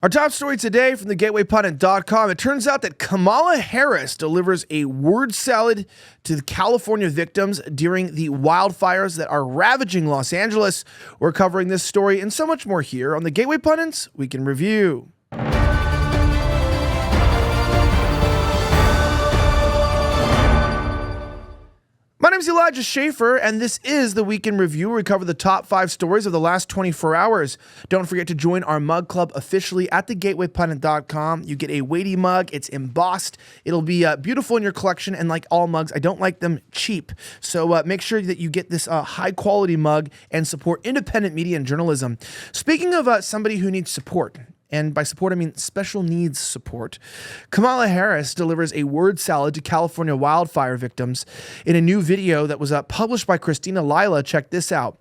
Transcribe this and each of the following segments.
Our top story today from the GatewayPundit.com. It turns out that Kamala Harris delivers a word salad to the California victims during the wildfires that are ravaging Los Angeles. We're covering this story and so much more here on the Gateway Pundits Week in Review. My name is Elijah Schaffer, and this is the Week in Review, where we cover the top 5 stories of the last 24 hours. Don't forget to join our mug club officially at thegatewaypundit.com. You get a weighty mug. It's embossed. It'll be beautiful in your collection, and like all mugs, I don't like them cheap. So make sure that you get this high-quality mug and support independent media and journalism. Speaking of somebody who needs support, and by support, I mean special needs support, Kamala Harris delivers a word salad to California wildfire victims in a new video that was published by Christina Lila. Check this out.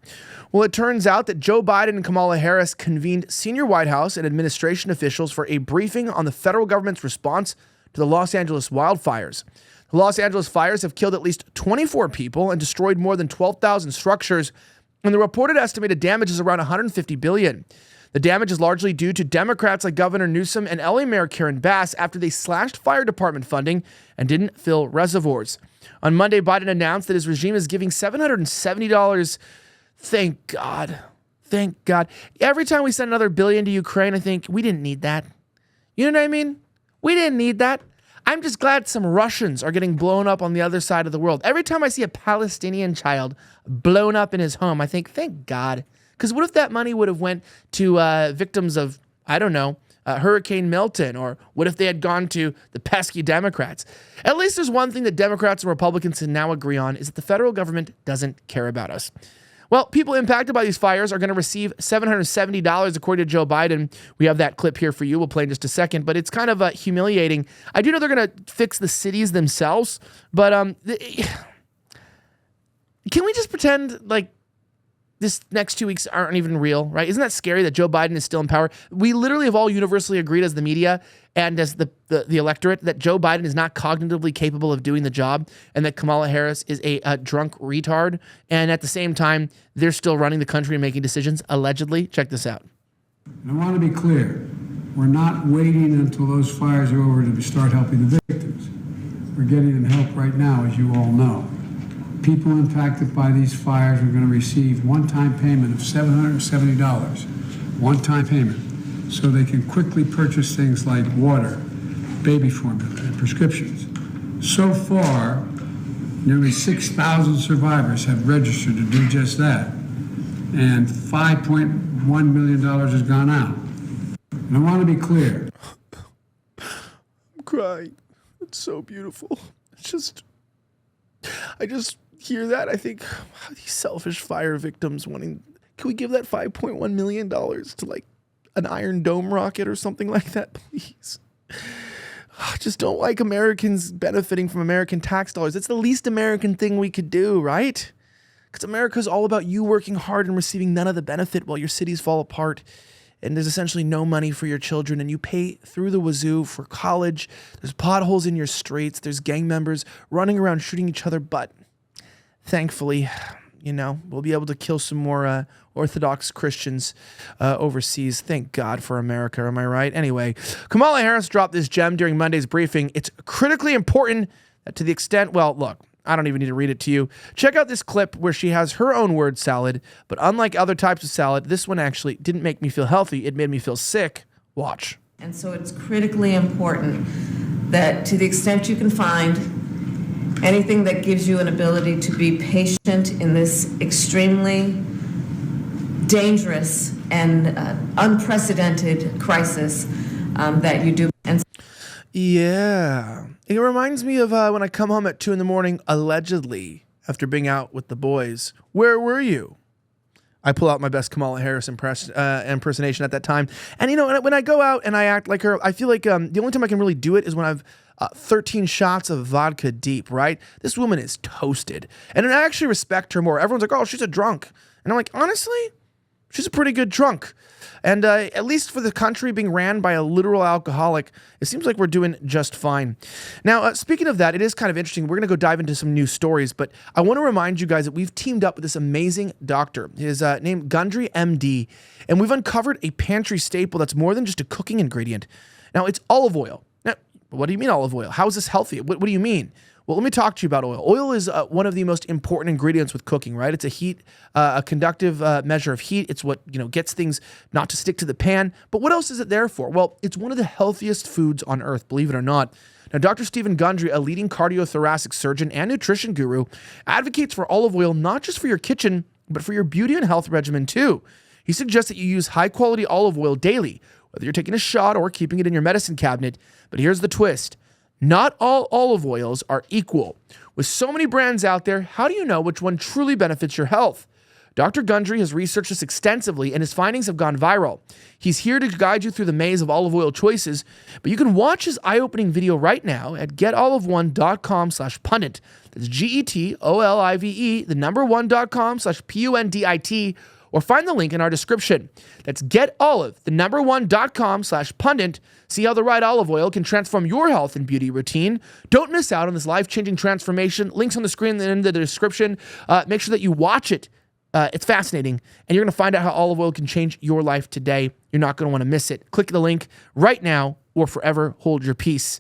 Well, it turns out that Joe Biden and Kamala Harris convened senior White House and administration officials for a briefing on the federal government's response to the Los Angeles wildfires. The Los Angeles fires have killed at least 24 people and destroyed more than 12,000 structures, and the reported estimated damage is around $150 billion. The damage is largely due to Democrats like Governor Newsom and LA Mayor Karen Bass after they slashed fire department funding and didn't fill reservoirs. On Monday, Biden announced that his regime is giving $770. Thank God. Thank God. Every time we send another billion to Ukraine, I think we didn't need that. You know what I mean? We didn't need that. I'm just glad some Russians are getting blown up on the other side of the world. Every time I see a Palestinian child blown up in his home, I think, thank God. Because what if that money would have went to victims of, I don't know, Hurricane Milton, or what if they had gone to the pesky Democrats? At least there's one thing that Democrats and Republicans can now agree on, is that the federal government doesn't care about us. Well, people impacted by these fires are going to receive $770, according to Joe Biden. We have that clip here for you. We'll play in just a second, but it's kind of humiliating. I do know they're going to fix the cities themselves, but can we just pretend like this next 2 weeks aren't even real, right? Isn't that scary that Joe Biden is still in power? We literally have all universally agreed as the media and as the electorate that Joe Biden is not cognitively capable of doing the job, and that Kamala Harris is a drunk retard. And at the same time, they're still running the country and making decisions, allegedly. Check this out. I want to be clear. We're not waiting until those fires are over to start helping the victims. We're getting them help right now, as you all know. People impacted by these fires are going to receive one-time payment of $770, one-time payment, so they can quickly purchase things like water, baby formula, and prescriptions. So far, nearly 6,000 survivors have registered to do just that, and $5.1 million has gone out. And I want to be clear. I'm crying. It's so beautiful. I just hear that, I think, wow, these selfish fire victims wanting, can we give that $5.1 million to like an Iron Dome rocket or something like that, please? I just don't like Americans benefiting from American tax dollars. It's the least American thing we could do, right? Because America's all about you working hard and receiving none of the benefit while your cities fall apart. And there's essentially no money for your children, and you pay through the wazoo for college. There's potholes in your streets. There's gang members running around shooting each other. But thankfully, we'll be able to kill some more Orthodox Christians overseas. Thank God for America. Am I right? Anyway, Kamala Harris dropped this gem during Monday's briefing. It's critically important that to the extent, well, look, I don't even need to read it to you. Check out this clip where she has her own word salad, but unlike other types of salad, this one actually didn't make me feel healthy. It made me feel sick. Watch. And so it's critically important that to the extent you can find anything that gives you an ability to be patient in this extremely dangerous and unprecedented crisis, that you do. And yeah. It reminds me of when I come home at 2 a.m, allegedly, after being out with the boys. Where were you? I pull out my best Kamala Harris impersonation at that time. And, when I go out and I act like her, I feel like the only time I can really do it is when I've 13 shots of vodka deep, right? This woman is toasted. And I actually respect her more. Everyone's like, oh, she's a drunk. And I'm like, honestly, she's a pretty good drunk. And at least for the country being ran by a literal alcoholic, it seems like we're doing just fine. Now, speaking of that, it is kind of interesting. We're going to go dive into some new stories, but I want to remind you guys that we've teamed up with this amazing doctor. His name, Gundry MD, and we've uncovered a pantry staple that's more than just a cooking ingredient. Now, it's olive oil. Now, what do you mean olive oil? How is this healthy? What do you mean? Well, let me talk to you about oil. Oil is one of the most important ingredients with cooking, right? It's a conductive measure of heat. It's what, gets things not to stick to the pan. But what else is it there for? Well, it's one of the healthiest foods on earth, believe it or not. Now, Dr. Stephen Gundry, a leading cardiothoracic surgeon and nutrition guru, advocates for olive oil not just for your kitchen, but for your beauty and health regimen too. He suggests that you use high-quality olive oil daily, whether you're taking a shot or keeping it in your medicine cabinet. But here's the twist. Not all olive oils are equal. With so many brands out there, how do you know which one truly benefits your health? Dr. Gundry has researched this extensively, and his findings have gone viral. He's here to guide you through the maze of olive oil choices, but you can watch his eye-opening video right now at getolive1.com/pundit. That's GETOLIVE, the number 1.com/PUNDIT, or find the link in our description. That's getolive, the number 1.com/pundit. See how the right olive oil can transform your health and beauty routine. Don't miss out on this life-changing transformation. Links on the screen and in the description. Make sure that you watch it. It's fascinating, and you're going to find out how olive oil can change your life today. You're not going to want to miss it. Click the link right now or forever hold your peace.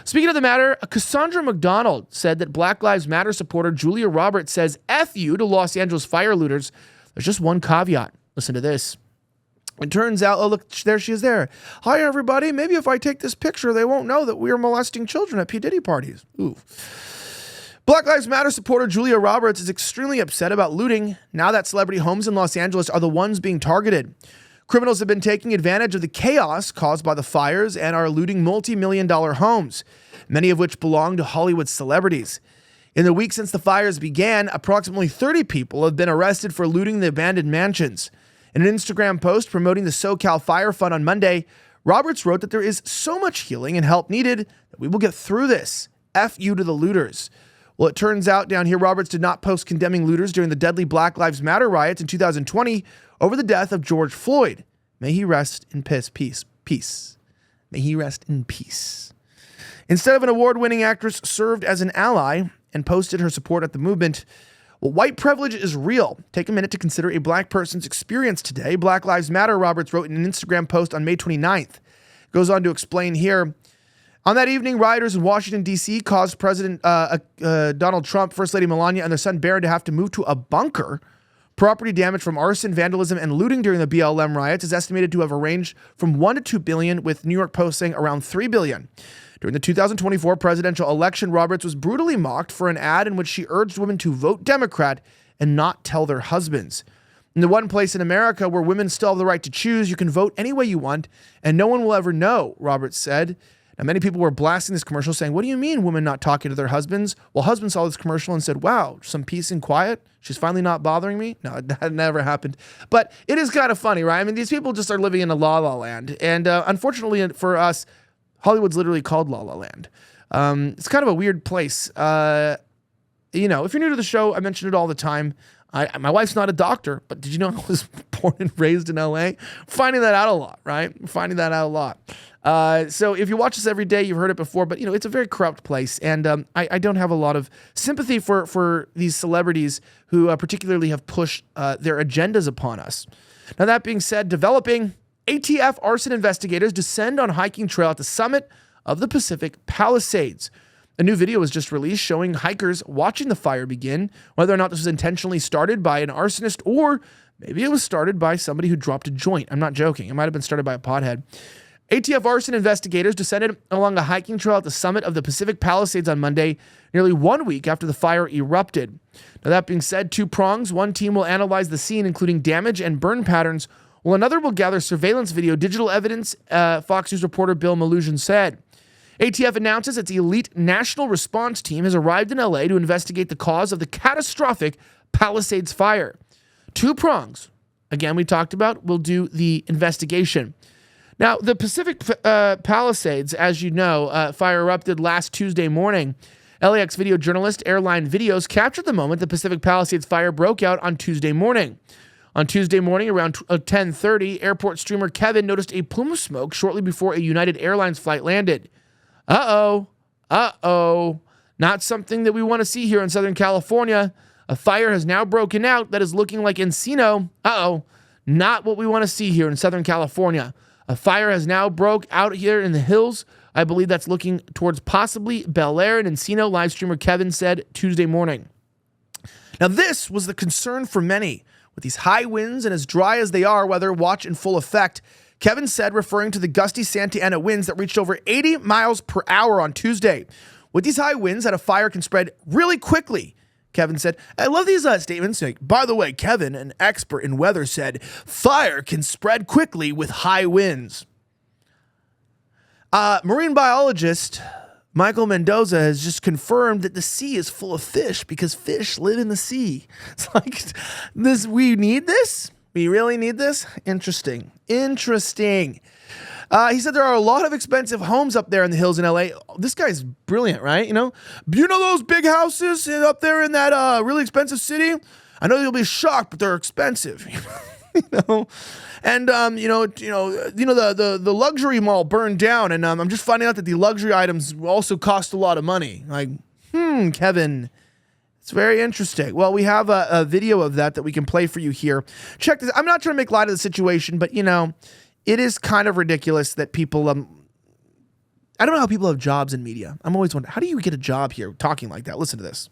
Speaking of the matter, Cassandra McDonald said that Black Lives Matter supporter Julia Roberts says F you to Los Angeles fire looters. There's just one caveat. Listen to this. It turns out, oh, look, there she is there. Hi, everybody. Maybe if I take this picture, they won't know that we are molesting children at P. Diddy parties. Ooh. Black Lives Matter supporter Julia Roberts is extremely upset about looting now that celebrity homes in Los Angeles are the ones being targeted. Criminals have been taking advantage of the chaos caused by the fires and are looting multi-million-dollar homes, many of which belong to Hollywood celebrities. In the week since the fires began, approximately 30 people have been arrested for looting the abandoned mansions. In an Instagram post promoting the SoCal Fire Fund on Monday, Roberts wrote that there is so much healing and help needed that we will get through this. F you to the looters. Well, it turns out down here, Roberts did not post condemning looters during the deadly Black Lives Matter riots in 2020 over the death of George Floyd. May he rest in peace. May he rest in peace. Instead of an award-winning actress served as an ally and posted her support at the movement, well, white privilege is real. Take a minute to consider a black person's experience today. Black Lives Matter, Roberts wrote in an Instagram post on May 29th. Goes on to explain here. On that evening, rioters in Washington, D.C. caused President Donald Trump, First Lady Melania, and their son Barron to have to move to a bunker. Property damage from arson, vandalism, and looting during the BLM riots is estimated to have ranged from $1 to $2 billion, with New York Post saying around $3 billion. During the 2024 presidential election, Roberts was brutally mocked for an ad in which she urged women to vote Democrat and not tell their husbands. In the one place in America where women still have the right to choose, you can vote any way you want, and no one will ever know, Roberts said. Now, many people were blasting this commercial saying, what do you mean women not talking to their husbands? Well, husbands saw this commercial and said, wow, some peace and quiet. She's finally not bothering me. No, that never happened. But it is kind of funny, right? I mean, these people just are living in a la-la land. And unfortunately for us, Hollywood's literally called La La Land. It's kind of a weird place. If you're new to the show, I mention it all the time. My wife's not a doctor, but did you know I was born and raised in LA? Finding that out a lot, right? Finding that out a lot. So if you watch this every day, you've heard it before, but it's a very corrupt place. And I don't have a lot of sympathy for these celebrities who particularly have pushed their agendas upon us. Now, that being said, developing ATF arson investigators descend on hiking trail at the summit of the Pacific Palisades. A new video was just released showing hikers watching the fire begin, whether or not this was intentionally started by an arsonist or maybe it was started by somebody who dropped a joint. I'm not joking. It might have been started by a pothead. ATF arson investigators descended along a hiking trail at the summit of the Pacific Palisades on Monday, nearly 1 week after the fire erupted. Now, that being said, two prongs. One team will analyze the scene, including damage and burn patterns, while another will gather surveillance video, digital evidence, Fox News reporter Bill Malugin said. ATF announces its elite national response team has arrived in LA to investigate the cause of the catastrophic Palisades fire. Two prongs, again, we talked about, will do the investigation. Now, the Pacific Palisades, as you know, fire erupted last Tuesday morning. LAX video journalist Airline Videos captured the moment the Pacific Palisades fire broke out on Tuesday morning. On Tuesday morning around 10:30, airport streamer Kevin noticed a plume of smoke shortly before a United Airlines flight landed. Uh-oh. Not something that we want to see here in Southern California. A fire has now broken out that is looking like Encino. Not what we want to see here in Southern California. A fire has now broke out here in the hills. I believe that's looking towards possibly Bel Air and Encino, live streamer Kevin said Tuesday morning. Now, this was the concern for many. With these high winds and as dry as they are, weather watch in full effect, Kevin said, referring to the gusty Santa Ana winds that reached over 80 miles per hour on Tuesday. With these high winds, that a fire can spread really quickly. Kevin said, I love these statements. Like, by the way, Kevin, an expert in weather, said, fire can spread quickly with high winds. Marine biologist Michael Mendoza has just confirmed that the sea is full of fish because fish live in the sea. It's like, we need this? We really need this? Interesting. He said there are a lot of expensive homes up there in the hills in LA. This guy's brilliant, right? You know those big houses up there in that really expensive city? I know you'll be shocked, but they're expensive. And the luxury mall burned down, and I'm just finding out that the luxury items also cost a lot of money. Like, Kevin, it's very interesting. Well, we have a video of that we can play for you here. Check this. I'm not trying to make light of the situation, but it is kind of ridiculous that people. I don't know how people have jobs in media. I'm always wondering, how do you get a job here talking like that? Listen to this.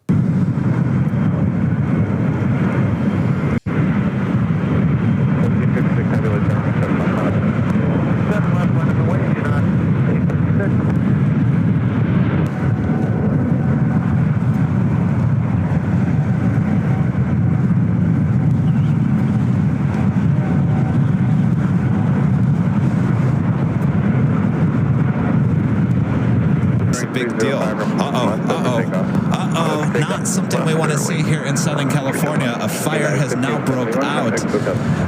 Big deal. Not something we want to see here in Southern California. A fire has now broke out.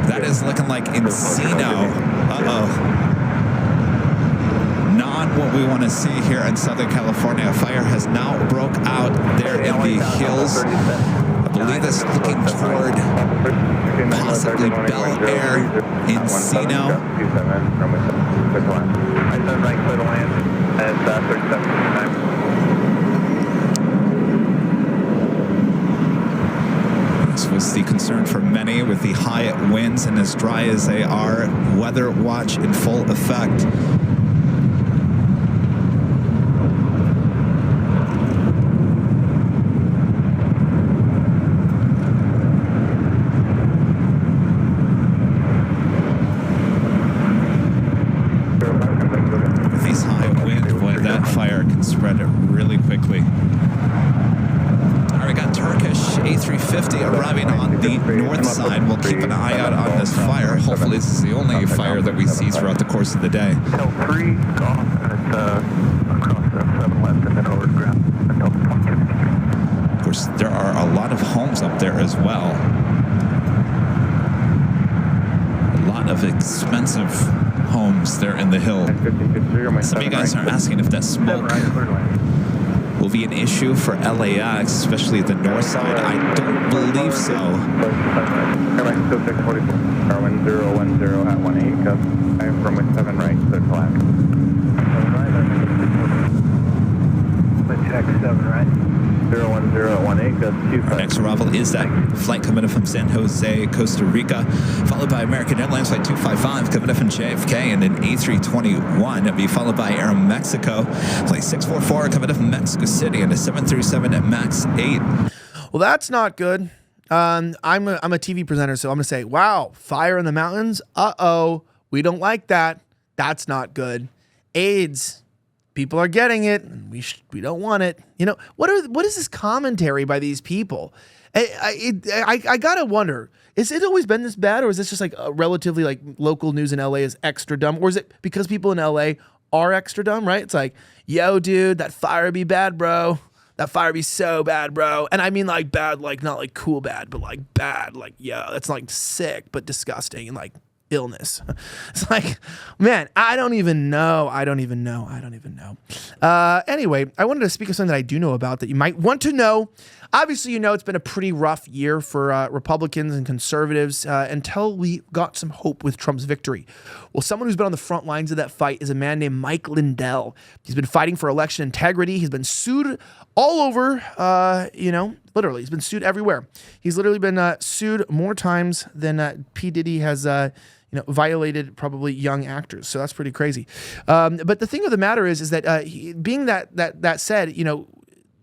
That is looking like Encino. Not what we want to see here in Southern California. A fire has now broke out there in the hills. I believe it's looking toward possibly Bel Air, Encino. This was the concern for many with the high winds and as dry as they are. Weather watch in full effect. Fire can spread it really quickly. All right, we got Turkish A350 arriving on the north side. We'll keep an eye out on this fire. Hopefully this is the only fire that we see throughout the course of the day. Hill 3, golf, and it's across 7 left and then over to ground until 22. Of course, there are a lot of homes up there as well. A lot of expensive homes there in the hill. Some of you guys are asking if that smoke will be an issue for LAX, especially the north side. I don't believe so. Airline 0644, Darwin 010 at 18, I am from 7 right, clear flag. 7 right, check 7 right. 010 at 18, that's Our next arrival is that flight coming in from San Jose, Costa Rica, followed by American Airlines Flight 255 coming in from JFK, and an A321. It'll be followed by Aeromexico, Flight 644 coming in from Mexico City, and a 737 at MAX 8. Well, that's not good. I'm a TV presenter, so I'm going to say, wow, fire in the mountains? We don't like that. That's not good. AIDS. People are getting it, and we don't want it. What is this commentary by these people? I gotta wonder, has it always been this bad, or is this just like a relatively like local news in LA is extra dumb, or is it because people in LA are extra dumb, right? It's like, yo, dude, that fire be bad, bro. That fire be so bad, bro. And I mean like bad, like not like cool bad, but like bad, like, yo, that's like sick but disgusting, and like illness. It's like, man, I don't even know. Anyway, I wanted to speak of something that I do know about that you might want to know. Obviously, you know, it's been a pretty rough year for Republicans and conservatives until we got some hope with Trump's victory. Well, someone who's been on the front lines of that fight is a man named Mike Lindell. He's been fighting for election integrity. He's been sued all over, literally. He's been sued everywhere. He's literally been sued more times than P. Diddy has violated probably young actors. So that's pretty crazy. But the thing of the matter is that being that said,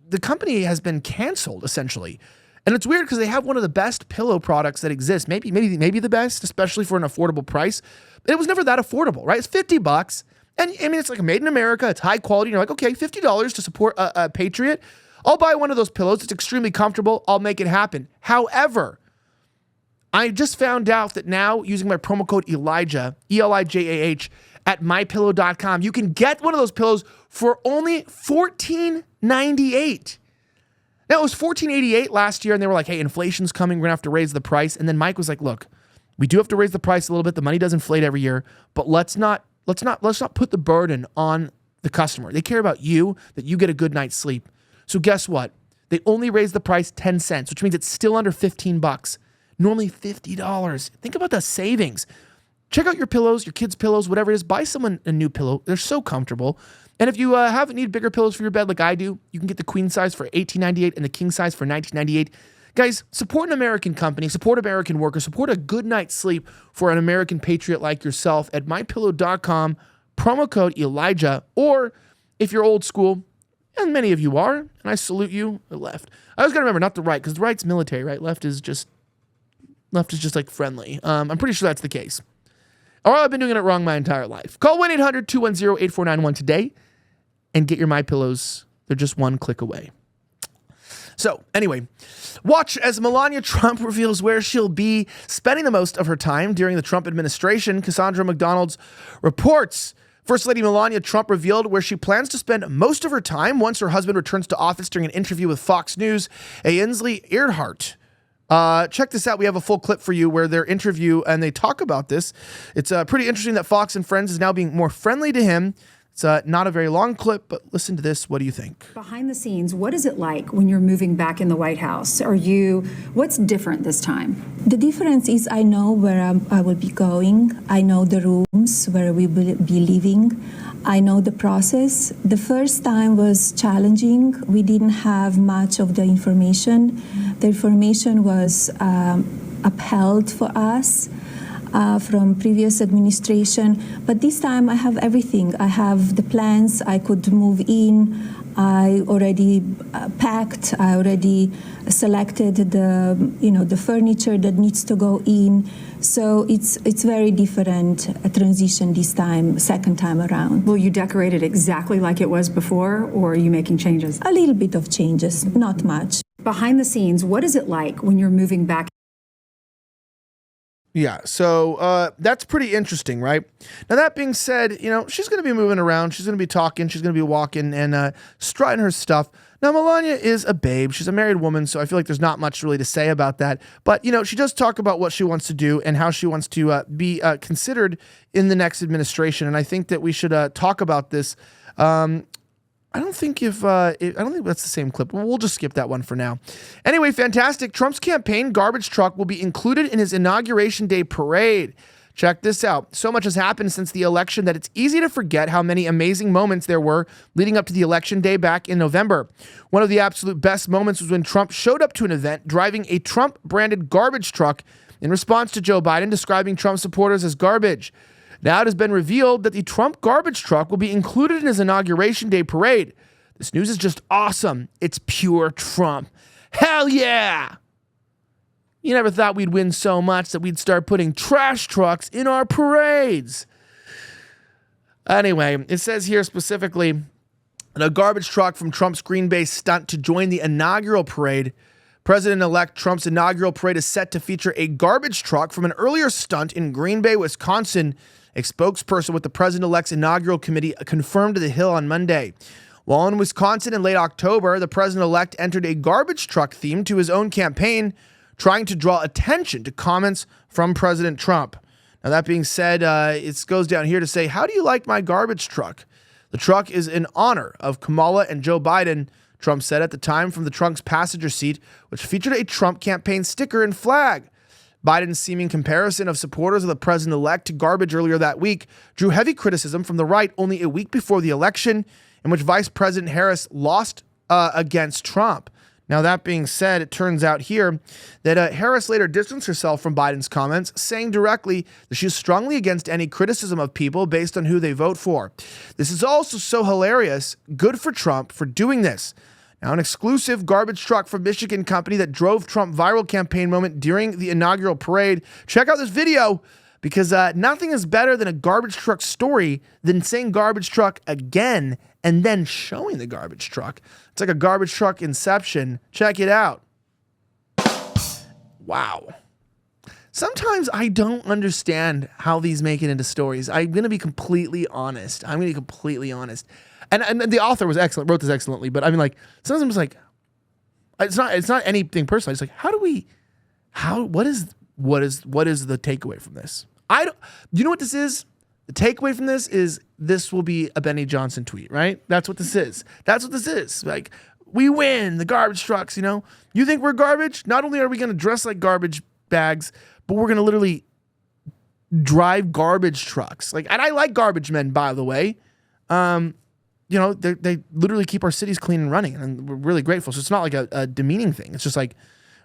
the company has been canceled essentially. And it's weird because they have one of the best pillow products that exists. Maybe the best, especially for an affordable price. But it was never that affordable, right? It's $50. And I mean, it's like made in America. It's high quality. You're like, okay, $50 to support a patriot. I'll buy one of those pillows. It's extremely comfortable. I'll make it happen. However, I just found out that now using my promo code Elijah, ELIJAH, at mypillow.com, you can get one of those pillows for only $14.98. Now, it was $14.88 last year, and they were like, hey, inflation's coming. We're going to have to raise the price. And then Mike was like, look, we do have to raise the price a little bit. The money does inflate every year, but let's not put the burden on the customer. They care about you, that you get a good night's sleep. So guess what? They only raised the price 10 cents, which means it's still under $15. Normally $50. Think about the savings. Check out your pillows, your kids' pillows, whatever it is. Buy someone a new pillow. They're so comfortable. And if you need bigger pillows for your bed like I do, you can get the queen size for $18.98 and the king size for $19.98. Guys, support an American company, support American workers, support a good night's sleep for an American patriot like yourself at mypillow.com, promo code Elijah, or if you're old school, and many of you are, and I salute you, the left. I always got to remember, not the right, because the right's military, right? Left is just like friendly. I'm pretty sure that's the case. Or I've been doing it wrong my entire life. Call 1-800-210-8491 today and get your My Pillows. They're just one click away. So anyway, watch as Melania Trump reveals where she'll be spending the most of her time during the Trump administration. Cassandra McDonald's reports. First Lady Melania Trump revealed where she plans to spend most of her time once her husband returns to office during an interview with Fox News. Ainsley Earhart. Check this out. We have a full clip for you where their interview and they talk about this. It's pretty interesting that Fox and Friends is now being more friendly to him. It's not a very long clip, but listen to this. What do you think? Behind the scenes, what is it like when you're moving back in the White House? What's different this time? The difference is I know where I will be going. I know the rooms where we will be living. I know the process. The first time was challenging. We didn't have much of the information. The information was upheld for us from previous administration. But this time I have everything. I have the plans. I could move in. I already packed. I already selected the furniture that needs to go in. So it's very different transition this time, second time around. Will you decorate it exactly like it was before, or are you making changes? A little bit of changes, not much. Behind the scenes, what is it like when you're moving back? Yeah, so that's pretty interesting, right? Now, that being said, she's going to be moving around. She's going to be talking. She's going to be walking and strutting her stuff. Now, Melania is a babe. She's a married woman, so I feel like there's not much really to say about that. But, she does talk about what she wants to do and how she wants to be considered in the next administration. And I think that we should talk about this. I don't think that's the same clip. We'll just skip that one for now. Anyway, fantastic. Trump's campaign garbage truck will be included in his Inauguration Day parade. Check this out. So much has happened since the election that it's easy to forget how many amazing moments there were leading up to the election day back in November. One of the absolute best moments was when Trump showed up to an event driving a Trump-branded garbage truck in response to Joe Biden describing Trump supporters as garbage. Now it has been revealed that the Trump garbage truck will be included in his Inauguration Day parade. This news is just awesome. It's pure Trump. Hell yeah! You never thought we'd win so much that we'd start putting trash trucks in our parades. Anyway, it says here specifically that a garbage truck from Trump's Green Bay stunt to join the inaugural parade. President-elect Trump's inaugural parade is set to feature a garbage truck from an earlier stunt in Green Bay, Wisconsin. A spokesperson with the president-elect's inaugural committee confirmed to The Hill on Monday. While in Wisconsin in late October, the president-elect entered a garbage truck theme to his own campaign, trying to draw attention to comments from President Trump. Now, that being said, it goes down here to say, how do you like my garbage truck? The truck is in honor of Kamala and Joe Biden, Trump said at the time from the trunk's passenger seat, which featured a Trump campaign sticker and flag. Biden's seeming comparison of supporters of the president-elect to garbage earlier that week drew heavy criticism from the right only a week before the election, in which Vice President Harris lost against Trump. Now, that being said, it turns out here that Harris later distanced herself from Biden's comments, saying directly that she's strongly against any criticism of people based on who they vote for. This is also so hilarious. Good for Trump for doing this. Now, an exclusive garbage truck from Michigan company that drove Trump viral campaign moment during the inaugural parade. Check out this video, because nothing is better than a garbage truck story than saying garbage truck again and then showing the garbage truck. It's like a garbage truck inception. Check it out. Wow. Sometimes I don't understand how these make it into stories. I'm going to be completely honest. And the author was excellent, wrote this excellently, but I mean, like, sometimes it's like, it's not anything personal. It's like, what is the takeaway from this? You know what this is? The takeaway from this will be a Benny Johnson tweet, right? That's what this is. Like, we win, the garbage trucks, you know? You think we're garbage? Not only are we going to dress like garbage bags, but we're going to literally drive garbage trucks. Like, and I like garbage men, by the way. You know, they literally keep our cities clean and running, and we're really grateful. So it's not like a demeaning thing. It's just like,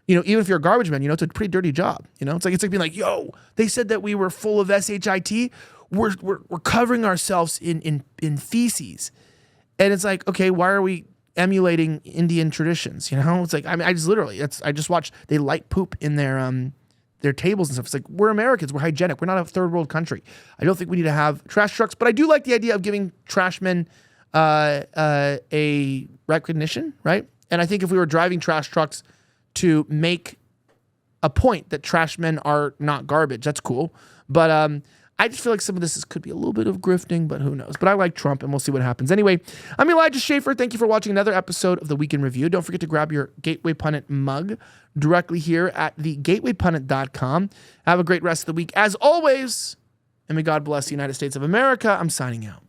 you know, even if you're a garbage man, you know, it's a pretty dirty job. You know, it's like being like, yo, they said that we were full of shit. We're covering ourselves in feces, and it's like, okay, why are we emulating Indian traditions? You know, it's like, I mean, I just watched, they light poop in their tables and stuff. It's like, we're Americans, we're hygienic, we're not a third world country. I don't think we need to have trash trucks, but I do like the idea of giving trash men a recognition, right? And I think if we were driving trash trucks to make a point that trash men are not garbage, that's cool. But I just feel like some of this could be a little bit of grifting, but who knows? But I like Trump, and we'll see what happens. Anyway, I'm Elijah Schaffer. Thank you for watching another episode of the Week in Review. Don't forget to grab your Gateway Pundit mug directly here at thegatewaypundit.com. Have a great rest of the week. As always, and may God bless the United States of America. I'm signing out.